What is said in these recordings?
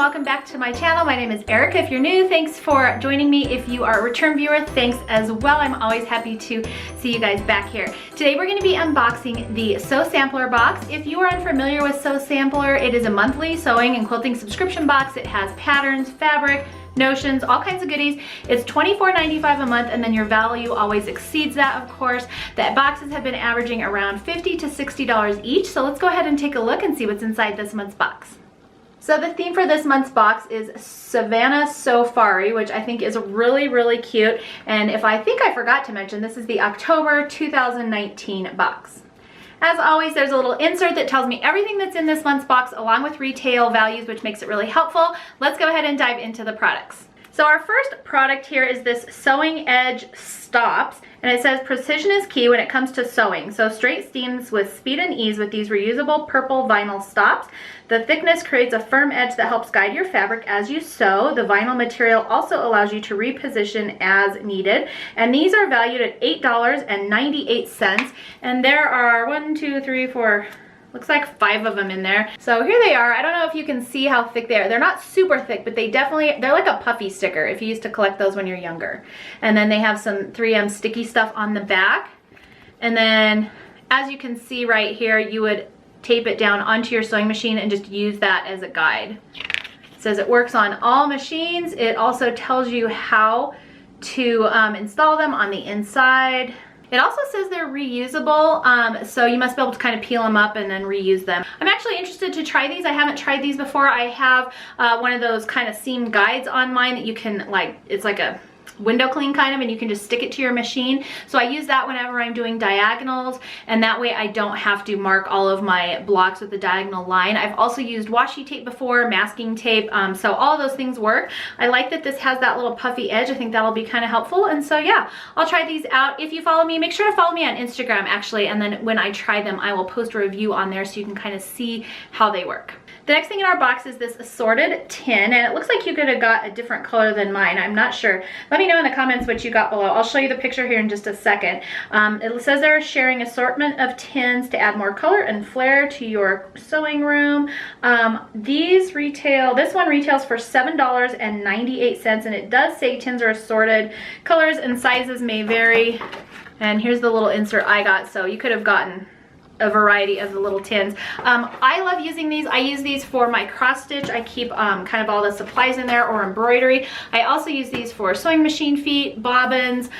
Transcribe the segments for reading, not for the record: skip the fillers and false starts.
welcome back to my channel. My name is Erica. If you're new, thanks for joining me. If you are a return viewer, thanks as well. I'm always happy to see you guys back here. Today we're going to be unboxing the Sew Sampler box. If you are unfamiliar with Sew Sampler, it is a monthly sewing and quilting subscription box. It has patterns, fabric, notions, all kinds of goodies. It's $24.95 a month, and then your value always exceeds that, of course. The boxes have been averaging around $50 to $60 each, so let's go ahead and take a look and see what's inside this month's box. So the theme for this month's box is Savannah Safari, which I think is really, really cute. And if I think I forgot to mention, this is the October 2019 box. As always, there's a little insert that tells me everything that's in this month's box along with retail values, which makes it really helpful. Let's go ahead and dive into the products. So our first product here is this Sewing Edge Stops, and it says precision is key when it comes to sewing. So straight seams with speed and ease with these reusable purple vinyl stops. The thickness creates a firm edge that helps guide your fabric as you sew. The vinyl material also allows you to reposition as needed. And these are valued at $8.98. And there are 1, 2, 3, 4, looks like 5 of them in there. So here they are. I don't know if you can see how thick they are. They're not super thick, but they're like a puffy sticker if you used to collect those when you're younger. And then they have some 3M sticky stuff on the back. And then as you can see right here, you would tape it down onto your sewing machine and just use that as a guide. It says it works on all machines. It also tells you how to install them on the inside. It also says they're reusable, so you must be able to kind of peel them up and then reuse them. I'm actually interested to try these. I haven't tried these before. I have one of those kind of seam guides on mine that you can, like, it's like a window clean kind of, and you can just stick it to your machine. So I use that whenever I'm doing diagonals, and that way I don't have to mark all of my blocks with the diagonal line. I've also used washi tape before, masking tape, so all those things work. I like that this has that little puffy edge. I think that'll be kind of helpful, and so yeah, I'll try these out. If you follow me, make sure to follow me on Instagram actually, and then when I try them, I will post a review on there so you can kind of see how they work. The next thing in our box is this assorted tin, and it looks like you could have got a different color than mine. I'm not sure. Let me know in the comments what you got below. I'll show you the picture here in just a second. It says they're sharing assortment of tins to add more color and flair to your sewing room. This one retails for $7.98, and it does say tins are assorted. Colors and sizes may vary. And here's the little insert I got, so you could have gotten a variety of the little tins. I love using these. I use these for my cross stitch. I keep kind of all the supplies in there, or embroidery. I also use these for sewing machine feet, bobbins.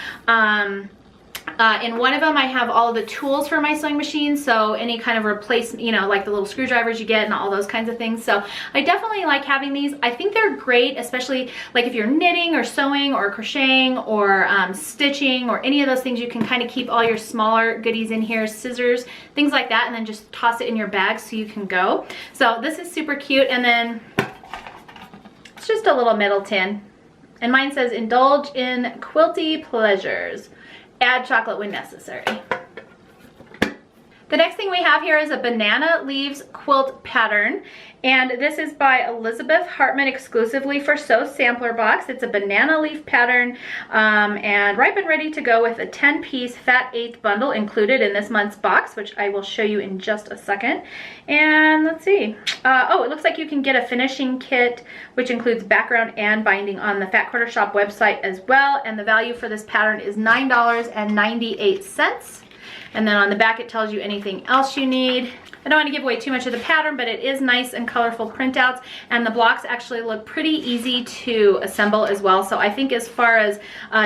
In one of them I have all the tools for my sewing machine, so any kind of replacement, you know, like the little screwdrivers you get and all those kinds of things. So I definitely like having these. I think they're great, especially like if you're knitting or sewing or crocheting or stitching or any of those things. You can kind of keep all your smaller goodies in here, scissors, things like that, and then just toss it in your bag so you can go. So this is super cute. And then it's just a little metal tin, and mine says indulge in quilty pleasures. Add chocolate when necessary. The next thing we have here is a banana leaves quilt pattern, and this is by Elizabeth Hartman exclusively for Sew Sampler box. It's a banana leaf pattern, and ripe and ready to go with a 10-piece fat 8th bundle included in this month's box, which I will show you in just a second. And let's see. Oh, it looks like you can get a finishing kit, which includes background and binding on the Fat Quarter Shop website as well. And the value for this pattern is $9.98. And then on the back it tells you anything else you need. I don't want to give away too much of the pattern, but it is nice and colorful printouts, and the blocks actually look pretty easy to assemble as well. So I think as far as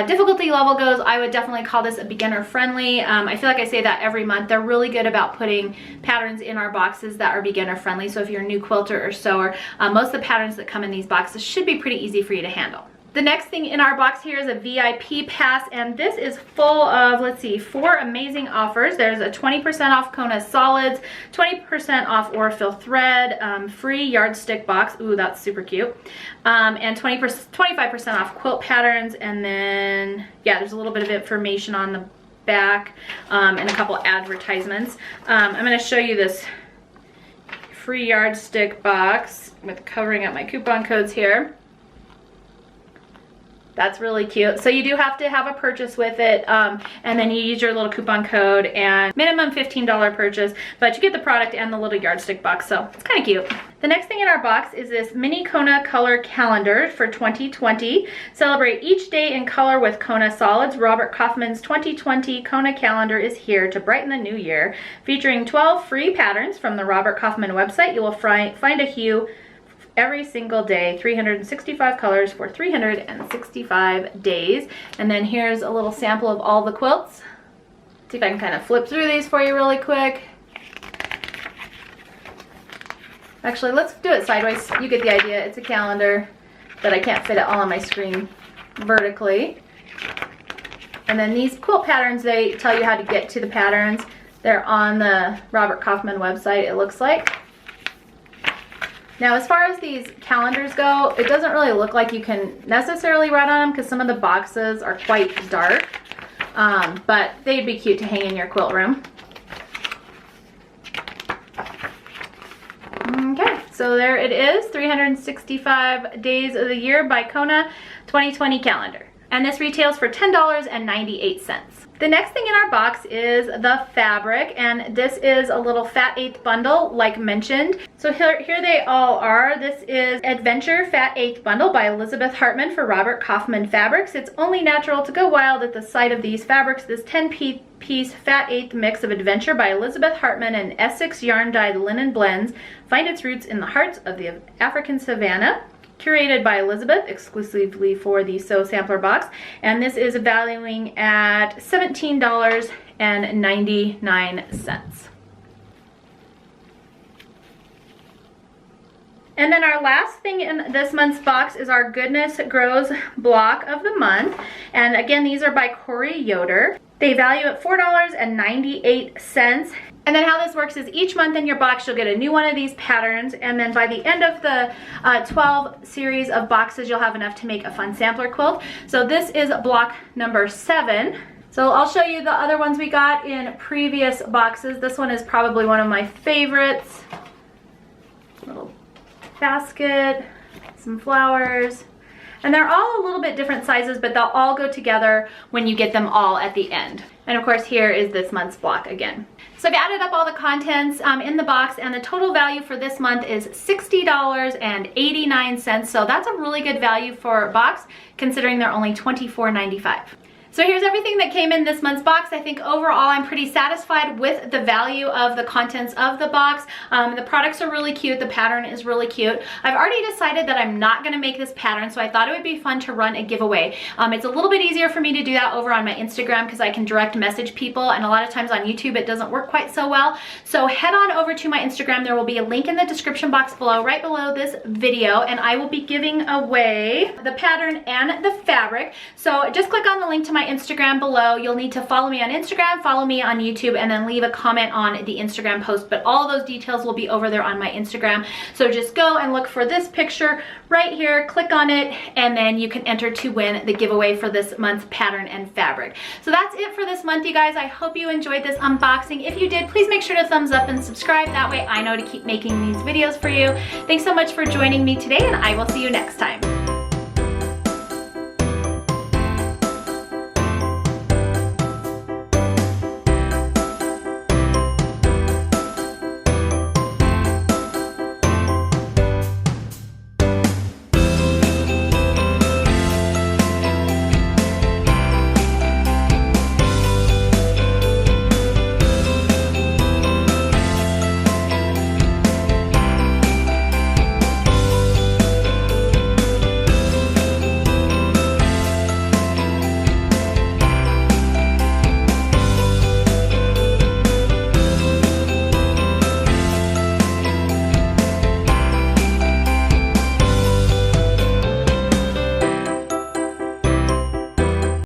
difficulty level goes, I would definitely call this a beginner friendly. I feel like I say that every month. They're really good about putting patterns in our boxes that are beginner friendly. So if you're a new quilter or sewer, most of the patterns that come in these boxes should be pretty easy for you to handle. The next thing in our box here is a VIP pass, and this is full of, let's see, 4 amazing offers. There's a 20% off Kona solids, 20% off Orifil thread, free yardstick box, ooh, that's super cute, and 25% off quilt patterns, and then, yeah, there's a little bit of information on the back, and a couple advertisements. I'm going to show you this free yardstick box with covering up my coupon codes here. That's really cute. So you do have to have a purchase with it, and then you use your little coupon code, and minimum $15 purchase, but you get the product and the little yardstick box, so it's kind of cute. The next thing in our box is this mini Kona color calendar for 2020. Celebrate each day in color with Kona solids. Robert Kaufman's 2020 Kona calendar is here to brighten the new year. Featuring 12 free patterns from the Robert Kaufman website, you will find a hue every single day, 365 colors for 365 days. And then here's a little sample of all the quilts. See if I can kind of flip through these for you really quick. Actually, let's do it sideways. You get the idea. It's a calendar that I can't fit it all on my screen vertically. And then these quilt patterns, they tell you how to get to the patterns. They're on the Robert Kaufman website, it looks like. Now, as far as these calendars go, it doesn't really look like you can necessarily write on them because some of the boxes are quite dark, but they'd be cute to hang in your quilt room. Okay, so there it is, 365 Days of the Year by Kona 2020 calendar. And this retails for $10.98. The next thing in our box is the fabric, and this is a little fat eighth bundle like mentioned. So here they all are. This is Adventure Fat Eighth Bundle by Elizabeth Hartman for Robert Kaufman Fabrics. It's only natural to go wild at the sight of these fabrics. This 10-piece fat eighth mix of adventure by Elizabeth Hartman and Essex yarn dyed linen blends find its roots in the hearts of the African savannah. Curated by Elizabeth exclusively for the Sew Sampler box, and this is valuing at $17.99. And then our last thing in this month's box is our Goodness Grows block of the month, and again these are by Corey Yoder. They value at $4.98. And then how this works is each month in your box you'll get a new one of these patterns, and then by the end of the 12 series of boxes you'll have enough to make a fun sampler quilt. So this is block number 7. So I'll show you the other ones we got in previous boxes. This one is probably one of my favorites. Little basket, some flowers. And they're all a little bit different sizes, but they'll all go together when you get them all at the end. And of course, here is this month's block again. So I've added up all the contents in the box, and the total value for this month is $60.89. So that's a really good value for a box, considering they're only $24.95. So here's everything that came in this month's box. I think overall I'm pretty satisfied with the value of the contents of the box. The products are really cute. The pattern is really cute. I've already decided that I'm not going to make this pattern, so I thought it would be fun to run a giveaway. It's a little bit easier for me to do that over on my Instagram because I can direct message people, and a lot of times on YouTube it doesn't work quite so well. So head on over to my Instagram. There will be a link in the description box below, right below this video, and I will be giving away the pattern and the fabric. So just click on the link to my Instagram below. You'll need to follow me on Instagram, follow me on YouTube, and then leave a comment on the Instagram post. But all those details will be over there on my Instagram. So just go and look for this picture right here, click on it, and then you can enter to win the giveaway for this month's pattern and fabric. So that's it for this month, you guys. I hope you enjoyed this unboxing. If you did, please make sure to thumbs up and subscribe. That way I know to keep making these videos for you. Thanks so much for joining me today, and I will see you next time.